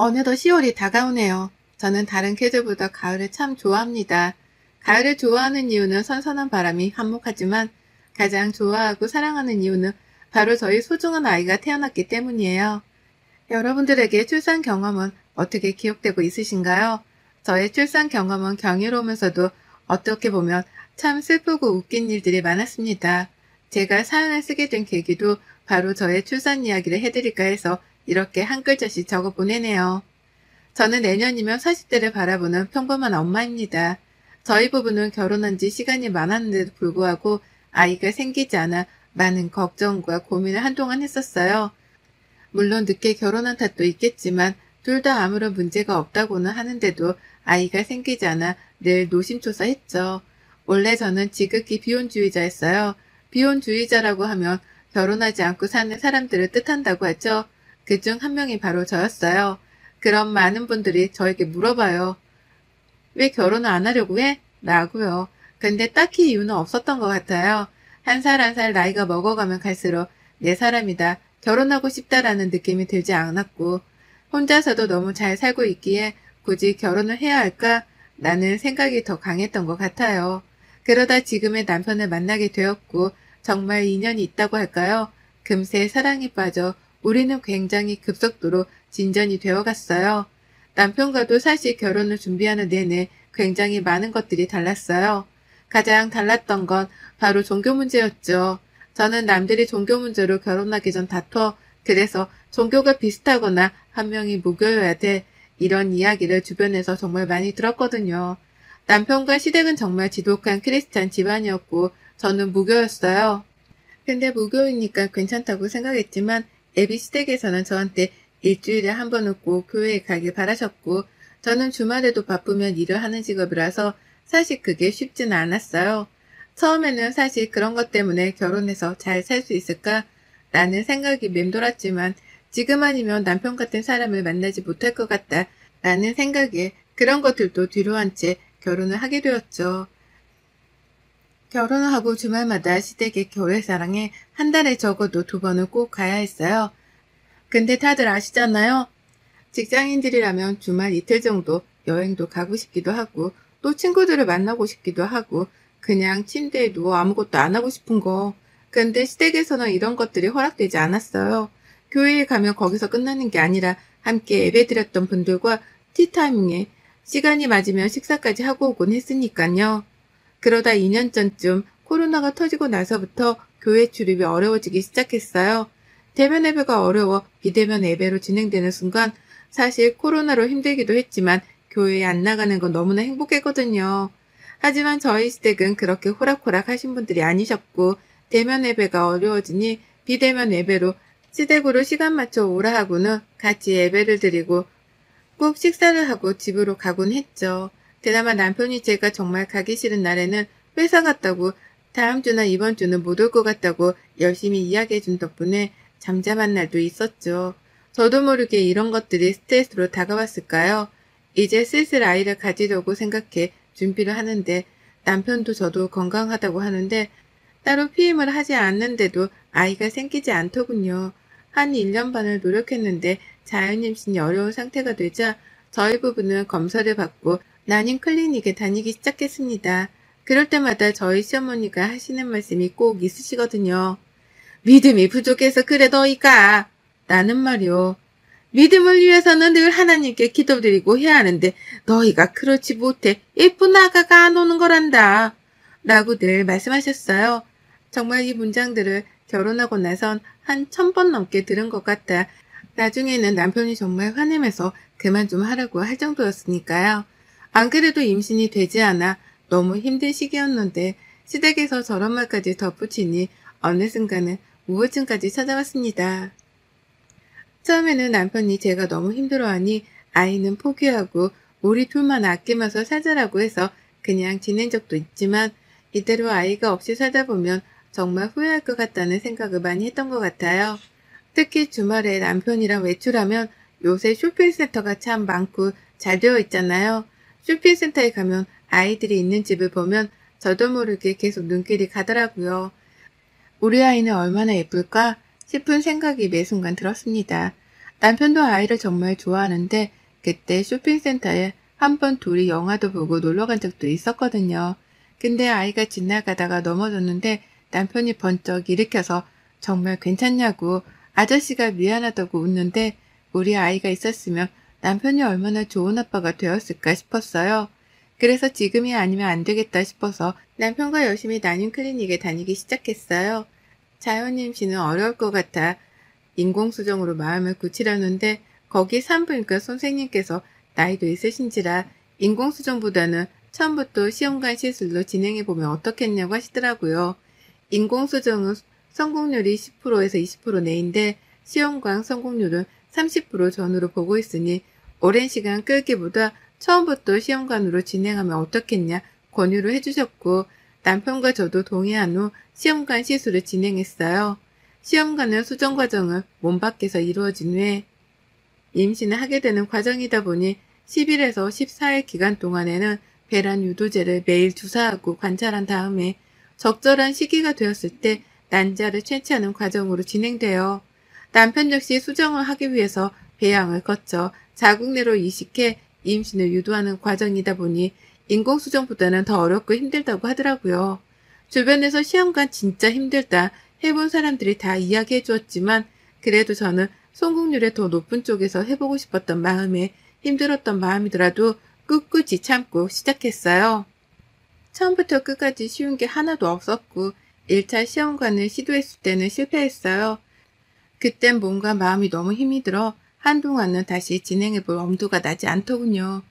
어느덧 10월이 다가오네요. 저는 다른 계절보다 가을을 참 좋아합니다. 가을을 좋아하는 이유는 선선한 바람이 한몫하지만 가장 좋아하고 사랑하는 이유는 바로 저희 소중한 아이가 태어났기 때문이에요. 여러분들에게 출산 경험은 어떻게 기억되고 있으신가요? 저의 출산 경험은 경이로우면서도 어떻게 보면 참 슬프고 웃긴 일들이 많았습니다. 제가 사연을 쓰게 된 계기도 바로 저의 출산 이야기를 해드릴까 해서 이렇게 한 글자씩 적어 보내네요. 저는 내년이면 40대를 바라보는 평범한 엄마입니다. 저희 부부는 결혼한 지 시간이 많았는데도 불구하고 아이가 생기지 않아 많은 걱정과 고민을 한동안 했었어요. 물론 늦게 결혼한 탓도 있겠지만 둘 다 아무런 문제가 없다고는 하는데도 아이가 생기지 않아 늘 노심초사했죠. 원래 저는 지극히 비혼주의자였어요. 비혼주의자라고 하면 결혼하지 않고 사는 사람들을 뜻한다고 하죠. 그중 한 명이 바로 저였어요. 그럼 많은 분들이 저에게 물어봐요. 왜 결혼을 안 하려고 해? 라고요. 근데 딱히 이유는 없었던 것 같아요. 한 살 한 살 나이가 먹어가면 갈수록 내 사람이다, 결혼하고 싶다라는 느낌이 들지 않았고 혼자서도 너무 잘 살고 있기에 굳이 결혼을 해야 할까? 라는 생각이 더 강했던 것 같아요. 그러다 지금의 남편을 만나게 되었고 정말 인연이 있다고 할까요? 금세 사랑에 빠져 우리는 굉장히 급속도로 진전이 되어갔어요. 남편과도 사실 결혼을 준비하는 내내 굉장히 많은 것들이 달랐어요. 가장 달랐던 건 바로 종교 문제였죠. 저는 남들이 종교 문제로 결혼하기 전 다퉈, 그래서 종교가 비슷하거나 한 명이 무교여야 돼, 이런 이야기를 주변에서 정말 많이 들었거든요. 남편과 시댁은 정말 지독한 크리스찬 집안이었고 저는 무교였어요. 근데 무교이니까 괜찮다고 생각했지만 애비 시댁에서는 저한테 일주일에 한 번은 꼭 교회에 가길 바라셨고 저는 주말에도 바쁘면 일을 하는 직업이라서 사실 그게 쉽지는 않았어요. 처음에는 사실 그런 것 때문에 결혼해서 잘 살 수 있을까? 라는 생각이 맴돌았지만 지금 아니면 남편 같은 사람을 만나지 못할 것 같다 라는 생각에 그런 것들도 뒤로 한 채 결혼을 하게 되었죠. 결혼을 하고 주말마다 시댁의 교회사랑에 한 달에 적어도 2번은 꼭 가야 했어요. 근데 다들 아시잖아요. 직장인들이라면 주말 이틀 정도 여행도 가고 싶기도 하고 또 친구들을 만나고 싶기도 하고 그냥 침대에 누워 아무것도 안 하고 싶은 거. 근데 시댁에서는 이런 것들이 허락되지 않았어요. 교회에 가면 거기서 끝나는 게 아니라 함께 예배드렸던 분들과 티타임에 시간이 맞으면 식사까지 하고 오곤 했으니까요. 그러다 2년 전쯤 코로나가 터지고 나서부터 교회 출입이 어려워지기 시작했어요. 대면 예배가 어려워 비대면 예배로 진행되는 순간 사실 코로나로 힘들기도 했지만 교회에 안 나가는 건 너무나 행복했거든요. 하지만 저희 시댁은 그렇게 호락호락 하신 분들이 아니셨고 대면 예배가 어려워지니 비대면 예배로 시댁으로 시간 맞춰 오라 하고는 같이 예배를 드리고 꼭 식사를 하고 집으로 가곤 했죠. 그나마 남편이 제가 정말 가기 싫은 날에는 회사 갔다고 다음 주나 이번 주는 못 올 것 같다고 열심히 이야기해준 덕분에 잠잠한 날도 있었죠. 저도 모르게 이런 것들이 스트레스로 다가왔을까요? 이제 슬슬 아이를 가지려고 생각해 준비를 하는데 남편도 저도 건강하다고 하는데 따로 피임을 하지 않는데도 아이가 생기지 않더군요. 한 1년 반을 노력했는데 자연임신이 어려운 상태가 되자 저희 부부는 검사를 받고 난임 클리닉에 다니기 시작했습니다. 그럴 때마다 저희 시어머니가 하시는 말씀이 꼭 있으시거든요. 믿음이 부족해서 그래 너희가. 라는 말이요. 믿음을 위해서는 늘 하나님께 기도드리고 해야 하는데 너희가 그렇지 못해 예쁜 아가가 안 오는 거란다. 라고 늘 말씀하셨어요. 정말 이 문장들을 결혼하고 나선 한 1000번 넘게 들은 것 같아 나중에는 남편이 정말 화내면서 그만 좀 하라고 할 정도였으니까요. 안 그래도 임신이 되지 않아 너무 힘든 시기였는데 시댁에서 저런 말까지 덧붙이니 어느 순간은 우울증까지 찾아왔습니다. 처음에는 남편이 제가 너무 힘들어하니 아이는 포기하고 우리 둘만 아끼면서 살자라고 해서 그냥 지낸 적도 있지만 이대로 아이가 없이 살다 보면 정말 후회할 것 같다는 생각을 많이 했던 것 같아요. 특히 주말에 남편이랑 외출하면 요새 쇼핑센터가 참 많고 잘 되어 있잖아요. 쇼핑센터에 가면 아이들이 있는 집을 보면 저도 모르게 계속 눈길이 가더라고요. 우리 아이는 얼마나 예쁠까 싶은 생각이 매 순간 들었습니다. 남편도 아이를 정말 좋아하는데 그때 쇼핑센터에 한 번 둘이 영화도 보고 놀러 간 적도 있었거든요. 근데 아이가 지나가다가 넘어졌는데 남편이 번쩍 일으켜서 정말 괜찮냐고 아저씨가 미안하다고 웃는데 우리 아이가 있었으면 남편이 얼마나 좋은 아빠가 되었을까 싶었어요. 그래서 지금이 아니면 안 되겠다 싶어서 남편과 열심히 난임 클리닉에 다니기 시작했어요. 자연 임신은 어려울 것 같아 인공수정으로 마음을 굳히려는데 거기 산부인과 선생님께서 나이도 있으신지라 인공수정보다는 처음부터 시험관 시술로 진행해보면 어떻겠냐고 하시더라고요. 인공수정은 성공률이 10%에서 20% 내인데 시험관 성공률은 30% 전후로 보고 있으니 오랜 시간 끌기보다 처음부터 시험관으로 진행하면 어떻겠냐 권유를 해주셨고 남편과 저도 동의한 후 시험관 시술을 진행했어요. 시험관은 수정 과정을 몸 밖에서 이루어진 후에 임신을 하게 되는 과정이다 보니 10일에서 14일 기간 동안에는 배란 유도제를 매일 주사하고 관찰한 다음에 적절한 시기가 되었을 때 난자를 채취하는 과정으로 진행되어 남편 역시 수정을 하기 위해서 배양을 거쳐 자궁 내로 이식해 임신을 유도하는 과정이다 보니 인공수정보다는 더 어렵고 힘들다고 하더라고요. 주변에서 시험관 진짜 힘들다 해본 사람들이 다 이야기해 주었지만 그래도 저는 성공률이 더 높은 쪽에서 해보고 싶었던 마음에 힘들었던 마음이더라도 꿋꿋이 참고 시작했어요. 처음부터 끝까지 쉬운 게 하나도 없었고 1차 시험관을 시도했을 때는 실패했어요. 그땐 몸과 마음이 너무 힘이 들어 한동안은 다시 진행해볼 엄두가 나지 않더군요.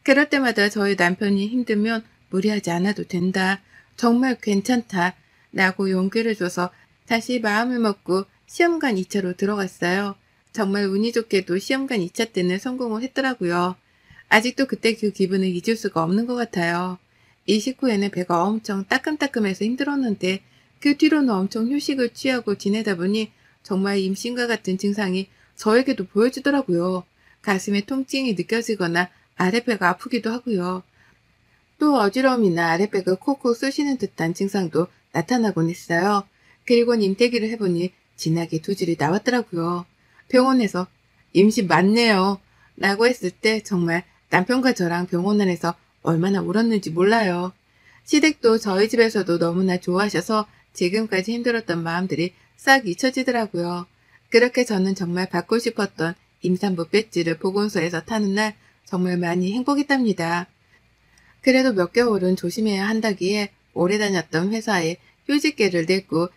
그럴 때마다 저희 남편이 힘들면 무리하지 않아도 된다. 정말 괜찮다. 라고 용기를 줘서 다시 마음을 먹고 시험관 2차로 들어갔어요. 정말 운이 좋게도 시험관 2차 때는 성공을 했더라고요. 아직도 그때 그 기분을 잊을 수가 없는 것 같아요. 이식 후에는 배가 엄청 따끔따끔해서 힘들었는데 그 뒤로는 엄청 휴식을 취하고 지내다 보니 정말 임신과 같은 증상이 저에게도 보여지더라고요. 가슴에 통증이 느껴지거나 아랫배가 아프기도 하고요. 또 어지러움이나 아랫배가 콕콕 쑤시는 듯한 증상도 나타나곤 했어요. 그리고 임태기를 해보니 진하게 두 줄이 나왔더라고요. 병원에서 임신 맞네요. 라고 했을 때 정말 남편과 저랑 병원 안에서 얼마나 울었는지 몰라요. 시댁도 저희 집에서도 너무나 좋아하셔서 지금까지 힘들었던 마음들이 싹 잊혀지더라고요. 그렇게 저는 정말 받고 싶었던 임산부 배지를 보건소에서 타는 날 정말 많이 행복했답니다. 그래도 몇 개월은 조심해야 한다기에 오래 다녔던 회사에 휴직계를 냈고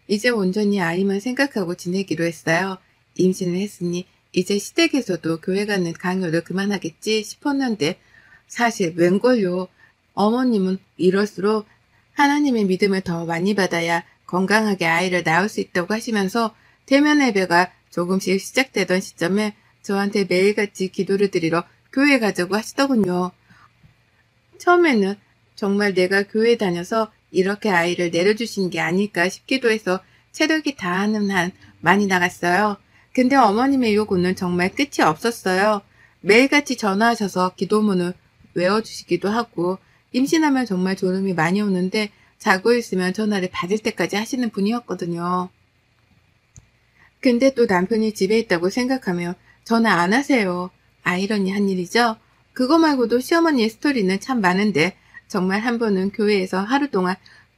이제 온전히 아이만 생각하고 지내기로 했어요. 임신을 했으니 이제 시댁에서도 교회 가는 강요를 그만하겠지 싶었는데 사실 웬걸요. 어머님은 이럴수록 하나님의 믿음을 더 많이 받아야 건강하게 아이를 낳을 수 있다고 하시면서 대면 예배가 조금씩 시작되던 시점에 저한테 매일같이 기도를 드리러 교회 가자고 하시더군요. 처음에는 정말 내가 교회 다녀서 이렇게 아이를 내려주신 게 아닐까 싶기도 해서 체력이 다하는 한 많이 나갔어요. 근데 어머님의 요구는 정말 끝이 없었어요. 매일같이 전화하셔서 기도문을 외워주시기도 하고 임신하면 정말 졸음이 많이 오는데 자고 있으면 전화를 받을 때까지 하시는 분이었거든요. 근데 또 남편이 집에 있다고 생각하면 전화 안 하세요. 아이러니한 일이죠. 그거 말고도 시어머니의 스토리는 참 많은데 정말 한 번은 교회에서 하루 동안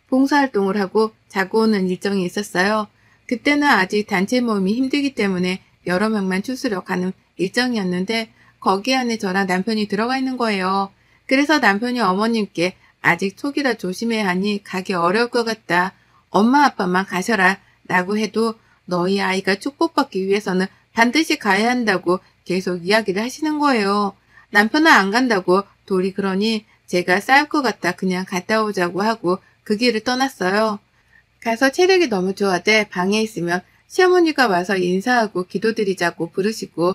봉사활동을 하고 자고 오는 일정이 있었어요. 그때는 아직 단체 모임이 힘들기 때문에 여러 명만 추수려 가는 일정이었는데 거기 안에 저랑 남편이 들어가 있는 거예요. 그래서 남편이 어머님께 아직 초기라 조심해야 하니 가기 어려울 것 같다. 엄마 아빠만 가셔라 라고 해도 너희 아이가 축복받기 위해서는 반드시 가야 한다고 계속 이야기를 하시는 거예요. 남편은 안 간다고 돌이 그러니 제가 싸울 것 같다 그냥 갔다 오자고 하고 그 길을 떠났어요. 가서 체력이 너무 좋아돼 방에 있으면 시어머니가 와서 인사하고 기도드리자고 부르시고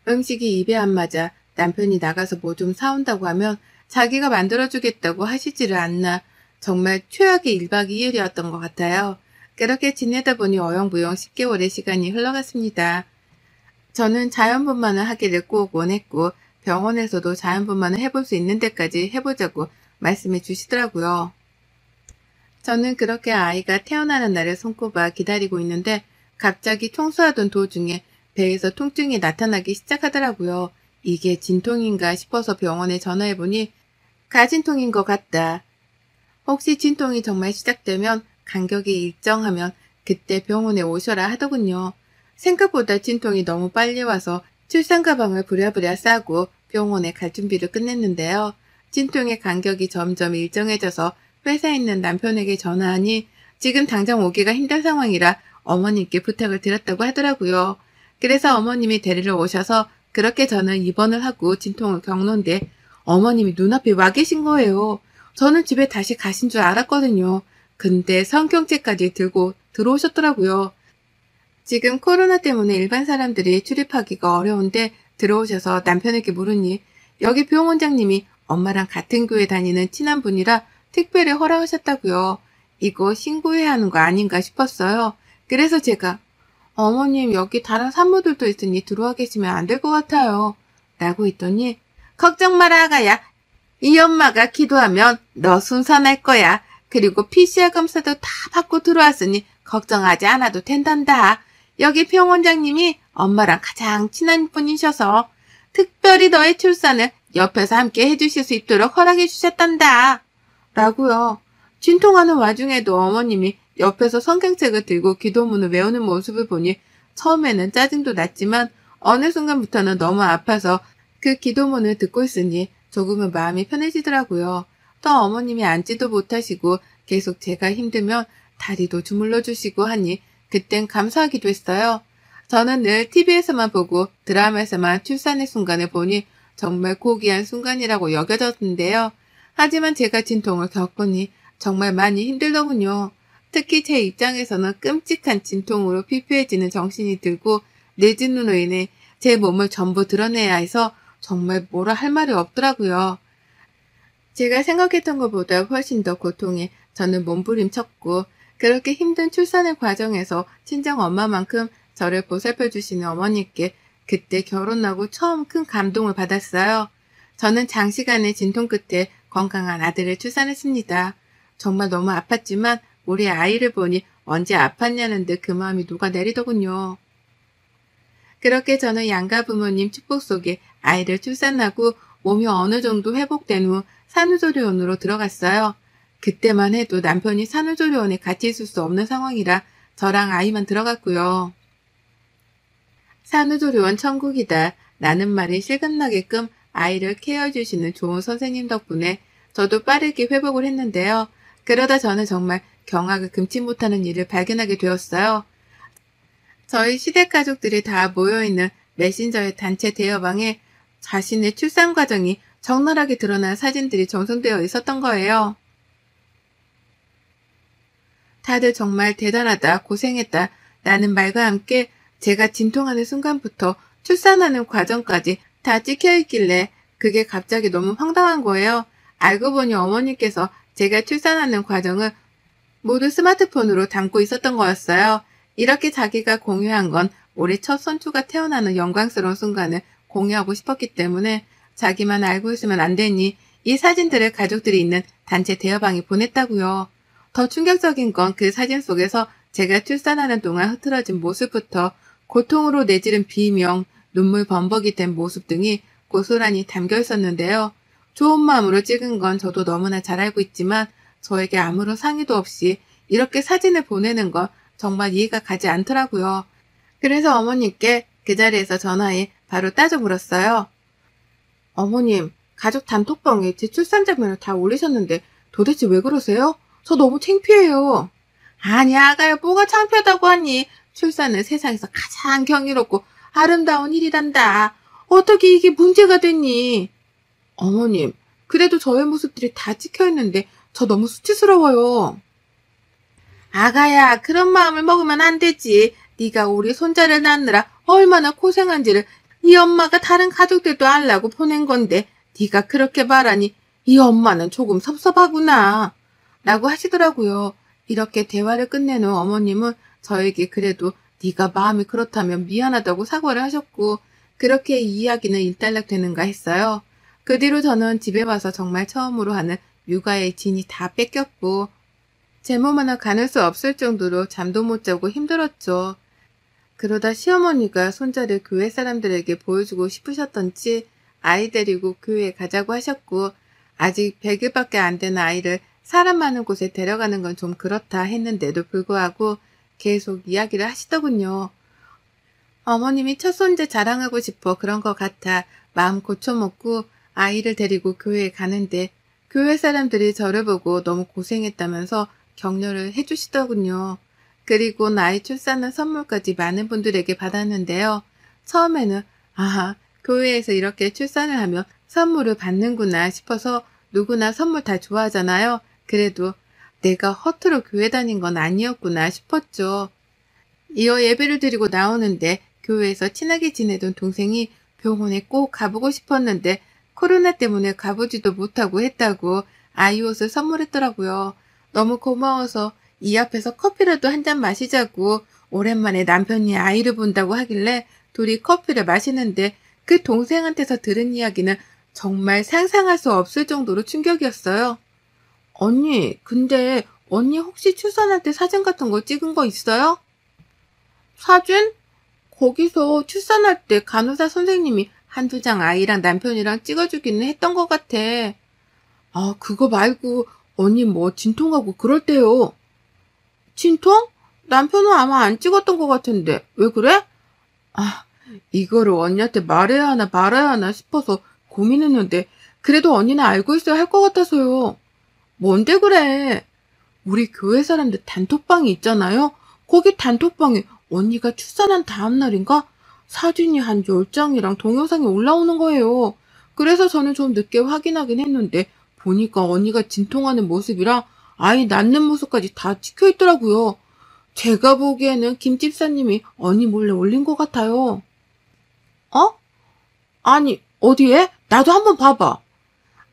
음식이 입에 안 맞아 남편이 나가서 뭐 좀 사온다고 하면 자기가 만들어주겠다고 하시지를 않나 정말 최악의 1박 2일이었던 것 같아요. 그렇게 지내다 보니 어영부영 10개월의 시간이 흘러갔습니다. 저는 자연분만을 하기를 꼭 원했고 병원에서도 자연분만을 해볼 수 있는 데까지 해보자고 말씀해 주시더라고요. 저는 그렇게 아이가 태어나는 날을 손꼽아 기다리고 있는데 갑자기 청소하던 도중에 배에서 통증이 나타나기 시작하더라고요. 이게 진통인가 싶어서 병원에 전화해보니 가진통인 것 같다. 혹시 진통이 정말 시작되면 간격이 일정하면 그때 병원에 오셔라 하더군요. 생각보다 진통이 너무 빨리 와서 출산 가방을 부랴부랴 싸고 병원에 갈 준비를 끝냈는데요. 진통의 간격이 점점 일정해져서 회사에 있는 남편에게 전화하니 지금 당장 오기가 힘든 상황이라 어머님께 부탁을 드렸다고 하더라고요. 그래서 어머님이 데리러 오셔서 그렇게 저는 입원을 하고 진통을 겪는데 어머님이 눈앞에 와 계신 거예요. 저는 집에 다시 가신 줄 알았거든요. 근데 성경책까지 들고 들어오셨더라고요. 지금 코로나 때문에 일반 사람들이 출입하기가 어려운데 들어오셔서 남편에게 물으니 여기 병원장님이 엄마랑 같은 교회 다니는 친한 분이라 특별히 허락하셨다고요. 이거 신고해야 하는 거 아닌가 싶었어요. 그래서 제가 어머님 여기 다른 산모들도 있으니 들어와 계시면 안 될 것 같아요. 라고 했더니 걱정 마라 아가야. 이 엄마가 기도하면 너 순산할 거야. 그리고 PCR 검사도 다 받고 들어왔으니 걱정하지 않아도 된단다. 여기 병원장님이 엄마랑 가장 친한 분이셔서 특별히 너의 출산을 옆에서 함께 해주실 수 있도록 허락해 주셨단다. 라고요. 진통하는 와중에도 어머님이 옆에서 성경책을 들고 기도문을 외우는 모습을 보니 처음에는 짜증도 났지만 어느 순간부터는 너무 아파서 그 기도문을 듣고 있으니 조금은 마음이 편해지더라고요. 또 어머님이 앉지도 못하시고 계속 제가 힘들면 다리도 주물러 주시고 하니 그땐 감사하기도 했어요. 저는 늘 TV에서만 보고 드라마에서만 출산의 순간을 보니 정말 고귀한 순간이라고 여겨졌는데요. 하지만 제가 진통을 겪으니 정말 많이 힘들더군요. 특히 제 입장에서는 끔찍한 진통으로 피폐해지는 정신이 들고 늦은 눈으로 인해 제 몸을 전부 드러내야 해서 정말 뭐라 할 말이 없더라고요. 제가 생각했던 것보다 훨씬 더 고통에 저는 몸부림쳤고 그렇게 힘든 출산의 과정에서 친정 엄마만큼 저를 보살펴 주시는 어머니께 그때 결혼하고 처음 큰 감동을 받았어요. 저는 장시간의 진통 끝에 건강한 아들을 출산했습니다. 정말 너무 아팠지만 우리 아이를 보니 언제 아팠냐는 듯 그 마음이 녹아내리더군요. 그렇게 저는 양가 부모님 축복 속에 아이를 출산하고 몸이 어느 정도 회복된 후 산후조리원으로 들어갔어요. 그때만 해도 남편이 산후조리원에 같이 있을 수 없는 상황이라 저랑 아이만 들어갔고요. 산후조리원 천국이다. 라는 말이 실감나게끔 아이를 케어해주시는 좋은 선생님 덕분에 저도 빠르게 회복을 했는데요. 그러다 저는 정말 경악을 금치 못하는 일을 발견하게 되었어요. 저희 시댁 가족들이 다 모여있는 메신저의 단체 대여방에 자신의 출산 과정이 적나라하게 드러난 사진들이 전송되어 있었던 거예요. 다들 정말 대단하다, 고생했다 라는 말과 함께 제가 진통하는 순간부터 출산하는 과정까지 다 찍혀있길래 그게 갑자기 너무 황당한 거예요. 알고 보니 어머니께서 제가 출산하는 과정을 모두 스마트폰으로 담고 있었던 거였어요. 이렇게 자기가 공유한 건 우리 첫 손주가 태어나는 영광스러운 순간을 공유하고 싶었기 때문에 자기만 알고 있으면 안 되니 이 사진들을 가족들이 있는 단체 대여방에 보냈다고요. 더 충격적인 건 그 사진 속에서 제가 출산하는 동안 흐트러진 모습부터 고통으로 내지른 비명, 눈물 범벅이 된 모습 등이 고스란히 담겨 있었는데요. 좋은 마음으로 찍은 건 저도 너무나 잘 알고 있지만 저에게 아무런 상의도 없이 이렇게 사진을 보내는 건 정말 이해가 가지 않더라고요. 그래서 어머니께 그 자리에서 전화해 바로 따져 물었어요. 어머님, 가족 단톡방에 제 출산 장면을 다 올리셨는데 도대체 왜 그러세요? 저 너무 창피해요. 아니 아가야 뭐가 창피하다고 하니. 출산은 세상에서 가장 경이롭고 아름다운 일이란다. 어떻게 이게 문제가 됐니? 어머님, 그래도 저의 모습들이 다 찍혀있는데 저 너무 수치스러워요. 아가야, 그런 마음을 먹으면 안 되지. 네가 우리 손자를 낳느라 얼마나 고생한지를 이 엄마가 다른 가족들도 알라고 보낸 건데 네가 그렇게 말하니 이 엄마는 조금 섭섭하구나. 라고 하시더라고요. 이렇게 대화를 끝낸 후 어머님은 저에게 그래도 네가 마음이 그렇다면 미안하다고 사과를 하셨고 그렇게 이 이야기는 일단락되는가 했어요. 그 뒤로 저는 집에 와서 정말 처음으로 하는 육아의 진이 다 뺏겼고 제 몸 하나 가눌 수 없을 정도로 잠도 못 자고 힘들었죠. 그러다 시어머니가 손자를 교회 사람들에게 보여주고 싶으셨던지 아이 데리고 교회에 가자고 하셨고, 아직 100일밖에 안 되는 아이를 사람 많은 곳에 데려가는 건 좀 그렇다 했는데도 불구하고 계속 이야기를 하시더군요. 어머님이 첫 손자 자랑하고 싶어 그런 것 같아 마음 고쳐먹고 아이를 데리고 교회에 가는데, 교회 사람들이 저를 보고 너무 고생했다면서 격려를 해주시더군요. 그리고 아이 출산한 선물까지 많은 분들에게 받았는데요. 처음에는 교회에서 이렇게 출산을 하면 선물을 받는구나 싶어서 누구나 선물 다 좋아하잖아요. 그래도 내가 허투루 교회 다닌 건 아니었구나 싶었죠. 이어 예배를 드리고 나오는데 교회에서 친하게 지내던 동생이 병원에 꼭 가보고 싶었는데 코로나 때문에 가보지도 못하고 했다고 아이 옷을 선물했더라고요. 너무 고마워서 이 앞에서 커피라도 한 잔 마시자고 오랜만에 남편이 아이를 본다고 하길래 둘이 커피를 마시는데, 그 동생한테서 들은 이야기는 정말 상상할 수 없을 정도로 충격이었어요. 언니, 근데 언니 혹시 출산할 때 사진 같은 거 찍은 거 있어요? 사진? 거기서 출산할 때 간호사 선생님이 한두 장 아이랑 남편이랑 찍어주기는 했던 것 같아. 그거 말고 언니 뭐 진통하고 그럴 때요. 진통? 남편은 아마 안 찍었던 것 같은데 왜 그래? 이거를 언니한테 말해야 하나 말아야 하나 싶어서 고민했는데 그래도 언니는 알고 있어야 할 것 같아서요. 뭔데 그래? 우리 교회 사람들 단톡방이 있잖아요. 거기 단톡방에 언니가 출산한 다음 날인가 사진이 한 10장이랑 동영상이 올라오는 거예요. 그래서 저는 좀 늦게 확인하긴 했는데 보니까 언니가 진통하는 모습이랑 아이 낳는 모습까지 다 찍혀 있더라고요. 제가 보기에는 김 집사님이 언니 몰래 올린 것 같아요. 어? 아니, 어디에? 나도 한번 봐봐.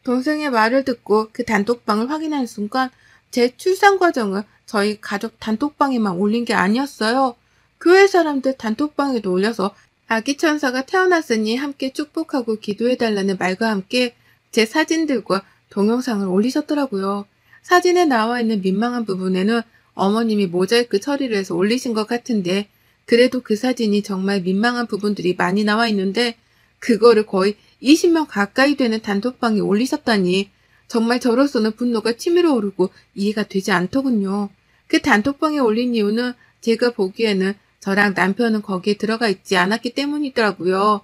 동생의 말을 듣고 그 단톡방을 확인하는 순간 제 출산 과정을 저희 가족 단톡방에만 올린 게 아니었어요. 교회 사람들 단톡방에도 올려서 아기 천사가 태어났으니 함께 축복하고 기도해달라는 말과 함께 제 사진들과 동영상을 올리셨더라고요. 사진에 나와 있는 민망한 부분에는 어머님이 모자이크 처리를 해서 올리신 것 같은데, 그래도 그 사진이 정말 민망한 부분들이 많이 나와 있는데 그거를 거의 20명 가까이 되는 단톡방에 올리셨다니 정말 저로서는 분노가 치밀어 오르고 이해가 되지 않더군요. 그 단톡방에 올린 이유는 제가 보기에는 저랑 남편은 거기에 들어가 있지 않았기 때문이더라고요.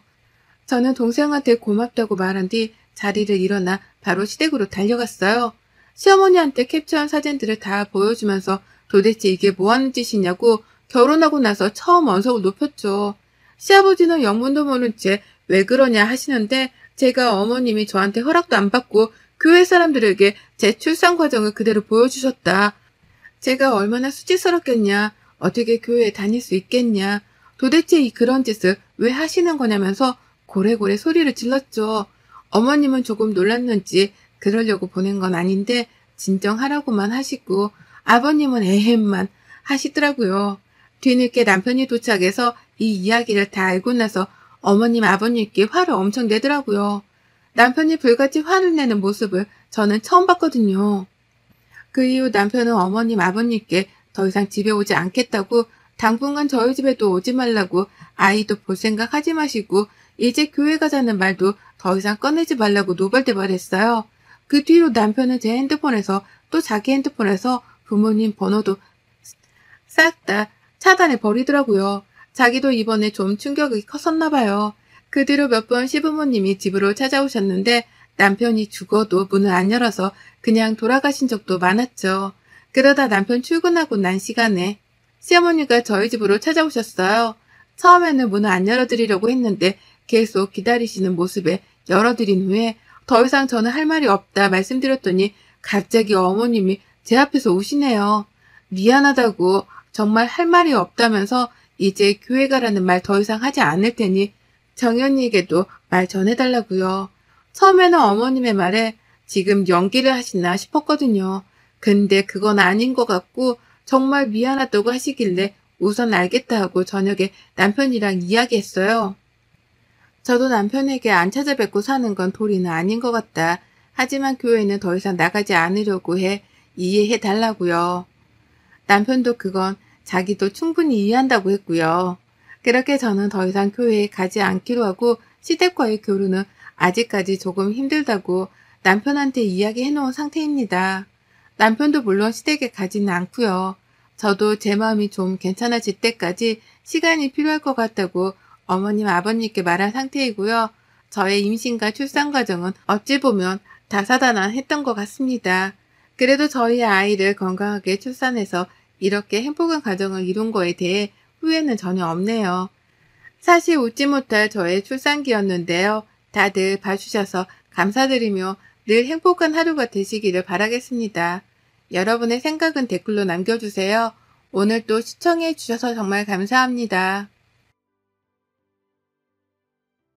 저는 동생한테 고맙다고 말한 뒤 자리를 일어나 바로 시댁으로 달려갔어요. 시어머니한테 캡처한 사진들을 다 보여주면서 도대체 이게 뭐하는 짓이냐고 결혼하고 나서 처음 언성을 높였죠. 시아버지는 영문도 모른 채 왜 그러냐 하시는데 제가 어머님이 저한테 허락도 안 받고 교회 사람들에게 제 출산 과정을 그대로 보여주셨다. 제가 얼마나 수치스럽겠냐. 어떻게 교회에 다닐 수 있겠냐. 도대체 그런 짓을 왜 하시는 거냐면서 고래고래 소리를 질렀죠. 어머님은 조금 놀랐는지 그러려고 보낸 건 아닌데 진정하라고만 하시고 아버님은 에헴만 하시더라고요. 뒤늦게 남편이 도착해서 이 이야기를 다 알고 나서 어머님 아버님께 화를 엄청 내더라고요. 남편이 불같이 화를 내는 모습을 저는 처음 봤거든요. 그 이후 남편은 어머님 아버님께 더 이상 집에 오지 않겠다고, 당분간 저희 집에도 오지 말라고, 아이도 볼 생각 하지 마시고 이제 교회 가자는 말도 더 이상 꺼내지 말라고 노발대발했어요. 그 뒤로 남편은 제 핸드폰에서 또 자기 핸드폰에서 부모님 번호도 싹 다 차단해 버리더라고요. 자기도 이번에 좀 충격이 컸었나 봐요. 그 뒤로 몇 번 시부모님이 집으로 찾아오셨는데 남편이 죽어도 문을 안 열어서 그냥 돌아가신 적도 많았죠. 그러다 남편 출근하고 난 시간에 시어머니가 저희 집으로 찾아오셨어요. 처음에는 문을 안 열어드리려고 했는데 계속 기다리시는 모습에 열어드린 후에 더 이상 저는 할 말이 없다 말씀드렸더니 갑자기 어머님이 제 앞에서 우시네요. 미안하다고, 정말 할 말이 없다면서 이제 교회 가라는 말 더 이상 하지 않을 테니 정연이에게도 말 전해달라고요. 처음에는 어머님의 말에 지금 연기를 하시나 싶었거든요. 근데 그건 아닌 것 같고 정말 미안하다고 하시길래 우선 알겠다 하고 저녁에 남편이랑 이야기했어요. 저도 남편에게 안 찾아뵙고 사는 건 도리는 아닌 것 같다. 하지만 교회는 더 이상 나가지 않으려고 해 이해해 달라고요. 남편도 그건 자기도 충분히 이해한다고 했고요. 그렇게 저는 더 이상 교회에 가지 않기로 하고 시댁과의 교류는 아직까지 조금 힘들다고 남편한테 이야기해 놓은 상태입니다. 남편도 물론 시댁에 가지는 않고요. 저도 제 마음이 좀 괜찮아질 때까지 시간이 필요할 것 같다고 어머님, 아버님께 말한 상태이고요. 저의 임신과 출산 과정은 어찌 보면 다사다난했던 것 같습니다. 그래도 저희 아이를 건강하게 출산해서 이렇게 행복한 가정을 이룬 거에 대해 후회는 전혀 없네요. 사실 웃지 못할 저의 출산기였는데요. 다들 봐주셔서 감사드리며 늘 행복한 하루가 되시기를 바라겠습니다. 여러분의 생각은 댓글로 남겨주세요. 오늘 또 시청해 주셔서 정말 감사합니다.